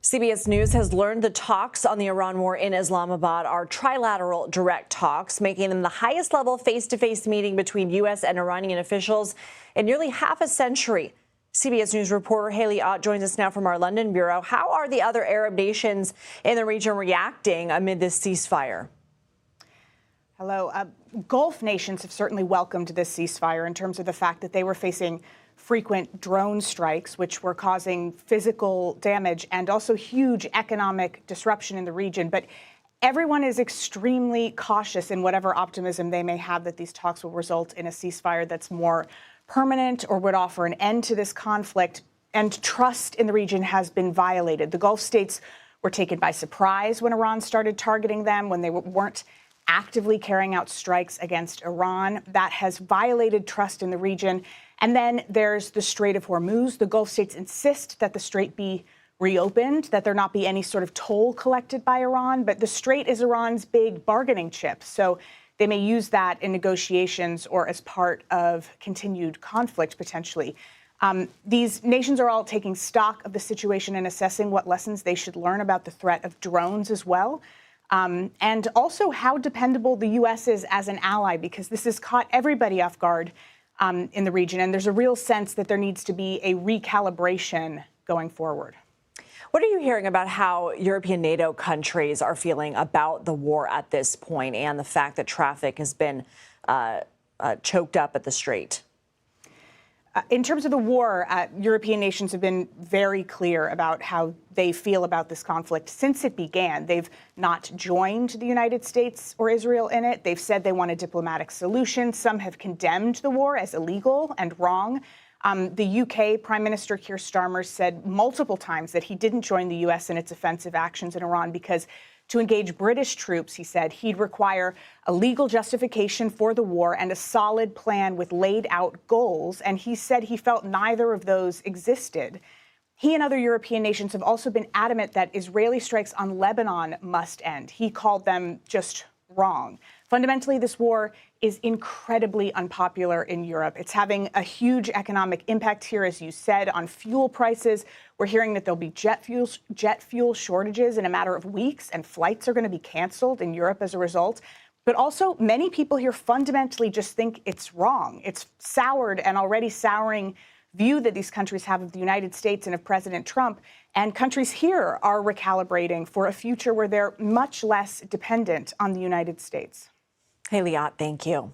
CBS News has learned the talks on the Iran war in Islamabad are trilateral direct talks, making them the highest level face-to-face meeting between U.S. and Iranian officials in nearly half a century. CBS News reporter Haley Ott joins us now from our London bureau. How are the other Arab nations in the region reacting amid this ceasefire? Hello. Gulf nations have certainly welcomed this ceasefire in terms of the fact that they were facing frequent drone strikes, which were causing physical damage and also huge economic disruption in the region. But everyone is extremely cautious in whatever optimism they may have that these talks will result in a ceasefire that's more permanent or would offer an end to this conflict. And trust in the region has been violated. The Gulf states were taken by surprise when Iran started targeting them, when they weren't actively carrying out strikes against Iran. That has violated trust in the region. And then there's the Strait of Hormuz. The Gulf states insist that the strait be reopened, that there not be any sort of toll collected by Iran. But the strait is Iran's big bargaining chip. So they may use that in negotiations or as part of continued conflict, potentially. These nations are all taking stock of the situation and assessing what lessons they should learn about the threat of drones as well. And also how dependable the U.S. is as an ally, because this has caught everybody off guard in the region. And there's a real sense that there needs to be a recalibration going forward. What are you hearing about how European NATO countries are feeling about the war at this point and the fact that traffic has been choked up at the strait? In terms of the war, European nations have been very clear about how they feel about this conflict since it began. They've not joined the United States or Israel in it. They've said they want a diplomatic solution. Some have condemned the war as illegal and wrong. The UK Prime Minister Keir Starmer said multiple times that he didn't join the U.S. in its offensive actions in Iran because to engage British troops, he said, he'd require a legal justification for the war and a solid plan with laid out goals. And he said he felt neither of those existed. He and other European nations have also been adamant that Israeli strikes on Lebanon must end. He called them just wrong. Fundamentally, this war is incredibly unpopular in Europe. It's having a huge economic impact here, as you said, on fuel prices. We're hearing that there'll be jet fuel shortages in a matter of weeks, and flights are going to be canceled in Europe as a result. But also, many people here fundamentally just think it's wrong. It's soured and already souring view that these countries have of the United States and of President Trump. And countries here are recalibrating for a future where they're much less dependent on the United States. Haley Ott, thank you.